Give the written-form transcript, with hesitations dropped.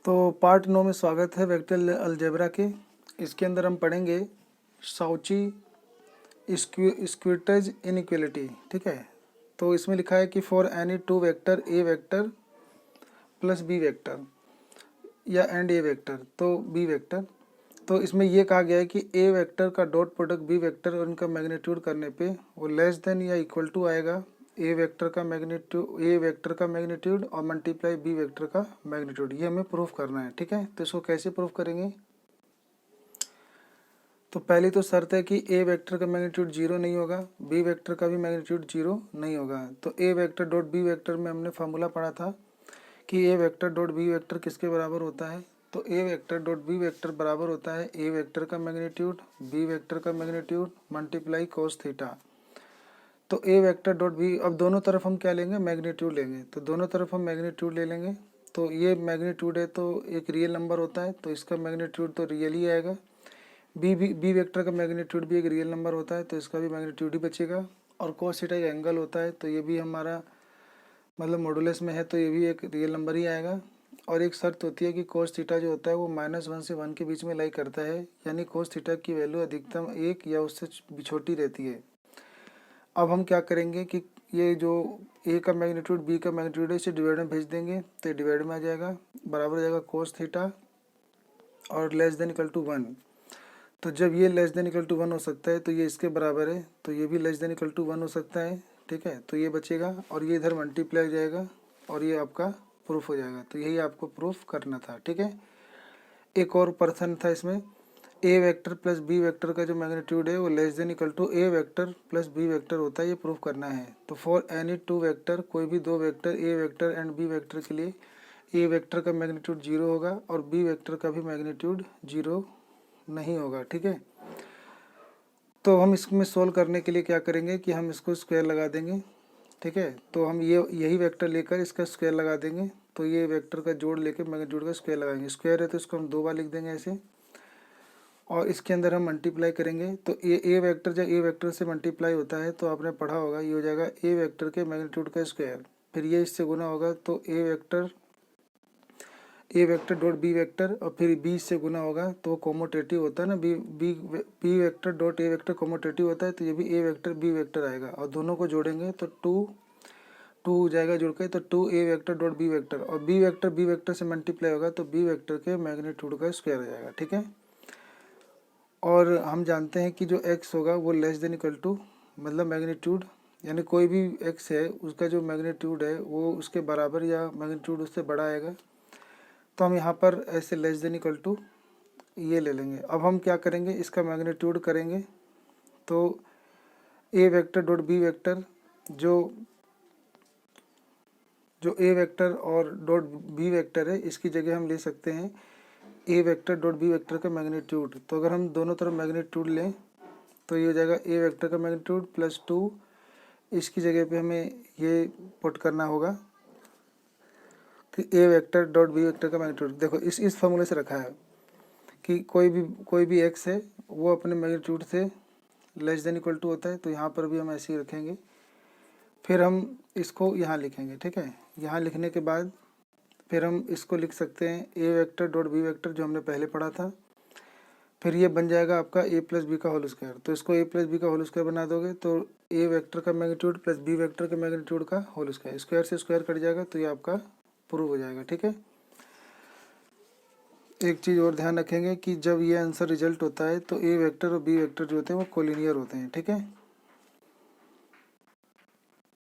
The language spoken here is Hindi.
तो पार्ट 9 में स्वागत है वेक्टर अलजेब्रा के। इसके अंदर हम पढ़ेंगे शाउची स्क्विटज इनइक्वालिटी। ठीक है, तो इसमें लिखा है कि for any two vector A vector plus B vector या एंड ए वेक्टर तो बी वेक्टर, तो इसमें ये कहा गया है कि ए वेक्टर का डॉट प्रोडक्ट बी वेक्टर और इनका मैग्नीट्यूड करने पे वो लेस देन या इक्वल टू आएगा ए वेक्टर का मैग्नीट्यूड और मल्टीप्लाई बी वेक्टर का मैग्नीट्यूड। ये हमें प्रूफ करना है। ठीक है, तो इसको कैसे प्रूफ करेंगे? तो पहली तो शर्त है कि ए वेक्टर का मैग्नीट्यूड जीरो नहीं होगा, बी वेक्टर का भी मैग्नीट्यूड जीरो नहीं होगा। तो ए वेक्टर डॉट बी वेक्टर में हमने फार्मूला पढ़ा था कि A vector dot B vector किसके बराबर होता है? तो ए वेक्टर डॉट बी वेक्टर बराबर होता है ए वेक्टर का मैग्नीट्यूड बी वेक्टर का मैग्नीट्यूड मल्टीप्लाई कोस थीटा। तो ए वेक्टर डॉट बी, अब दोनों तरफ हम क्या लेंगे? मैग्नीट्यूड लेंगे। तो दोनों तरफ हम मैग्नीट्यूड ले लेंगे। तो ये मैग्नीट्यूड है तो एक रियल नंबर होता है, तो इसका मैग्नीट्यूड तो रियल ही आएगा। बी वेक्टर का मैग्नीट्यूड भी एक रियल नंबर होता है, तो इसका भी मैग्नीट्यूड ही बचेगा। और कोस थीटा एक एंगल होता है, तो ये भी हमारा मतलब मॉडुलस में है, तो ये भी एक रियल नंबर ही आएगा। और एक शर्त होती है कि कोस थीटा जो होता है वो -1 से 1 के बीच में लाई करता है, यानी कोस थीटा की वैल्यू अधिकतम 1 या उससे छोटी रहती है। अब हम क्या करेंगे कि ये जो ए का मैग्नीट्यूड बी का मैग्नीट्यूड है इसे डिवाइड में भेज देंगे, तो ये डिवाइड में आ जाएगा, बराबर हो जाएगा कोस थीटा और लेस देन इक्वल टू 1। तो जब ये लेस देन इक्वल टू 1 हो सकता है तो ये इसके बराबर है, तो ये भी लेस देन इक्वल टू 1 हो सकता है। ठीक है, तो ये बचेगा और ये इधर मल्टीप्लाई हो जाएगा और ये आपका प्रूफ हो जाएगा। तो यही आपको प्रूफ करना था। ठीक है, एक और पर्सन था इसमें, A vector plus B vector का जो मैग्नीट्यूड है वो less than equal to A vector plus B vector होता है, ये प्रूफ करना है। तो फॉर एनी टू वेक्टर, कोई भी दो vector A vector and B vector के लिए ए वेक्टर का मैग्नीट्यूड जीरो होगा और बी वेक्टर का भी मैग्नीट्यूड जीरो नहीं होगा। ठीक है, तो हम इसमें सोल्व करने के लिए क्या करेंगे कि हम इसको स्क्वायर लगा देंगे। ठीक है, तो हम यही वेक्टर लेकर इसका स्क्वायर लगा देंगे, तो ये वेक्टर का जोड़ लेकर मैग्नीट्यूड का स्क्वायर लगाएंगे। स्क्वायर है तो इसको हम 2 बार लिख देंगे ऐसे, और इसके अंदर हम मल्टीप्लाई करेंगे। तो ए वेक्टर जब ए वेक्टर से मल्टीप्लाई होता है तो आपने पढ़ा होगा ये हो जाएगा ए वेक्टर के मैग्नीट्यूड का स्क्वायर, फिर ये इससे गुना होगा तो ए वेक्टर डॉट बी वेक्टर, और फिर बी से गुना होगा तो कोमोटेटिव होता है ना, B vector dot A vector commutative होता है, तो ये भी ए वेक्टर बी वेक्टर आएगा और दोनों को जोड़ेंगे तो टू हो जाएगा जुड़ के, तो 2 ए वेक्टर डॉट बी वेक्टर, और बी वेक्टर से मल्टीप्लाई होगा तो बी वेक्टर के मैग्नीट्यूड का स्क्वायर हो जाएगा। ठीक है, और हम जानते हैं कि जो x होगा वो लेस देन इक्वल टू, मतलब मैग्नीट्यूड यानी कोई भी x है उसका जो मैग्नीट्यूड है वो उसके बराबर या मैग्नीट्यूड उससे बड़ा आएगा, तो हम यहाँ पर ऐसे लेस देन इक्वल टू ये ले लेंगे। अब हम क्या करेंगे, इसका मैग्नीट्यूड करेंगे। तो ए वेक्टर डॉट बी वेक्टर जो ए वेक्टर और डॉट बी वेक्टर है इसकी जगह हम ले सकते हैं ए वेक्टर डॉट बी वेक्टर का मैग्नीट्यूड। तो अगर हम दोनों तरफ मैग्नीट्यूड लें तो ये हो जाएगा ए वेक्टर का मैग्नीट्यूड प्लस 2, इसकी जगह पे हमें ये पुट करना होगा कि A vector dot B vector का मैग्नीट्यूड। देखो इस फॉर्मूले से रखा है कि कोई भी एक्स है वो अपने मैग्नीट्यूड से लेस देन इक्वल टू होता है, तो यहाँ पर भी हम ऐसे ही रखेंगे। फिर हम इसको यहाँ लिखेंगे। ठीक है, यहाँ लिखने के बाद फिर हम इसको लिख सकते हैं ए वेक्टर डॉट बी वेक्टर जो हमने पहले पढ़ा था, फिर ये बन जाएगा आपका ए प्लस बी का होल स्क्वायर। तो इसको ए प्लस बी का होल स्क्वायर बना दोगे तो ए वेक्टर का मैग्नीट्यूड प्लस बी वेक्टर के मैग्नीट्यूड का होल स्क्वायर, स्क्वायर से स्क्वायर कट जाएगा, तो ये आपका प्रूव हो जाएगा। ठीक है, एक चीज़ और ध्यान रखेंगे कि जब ये आंसर रिजल्ट होता है तो ए वेक्टर और बी वेक्टर जो होते हैं वो कोलिनियर होते हैं। ठीक है।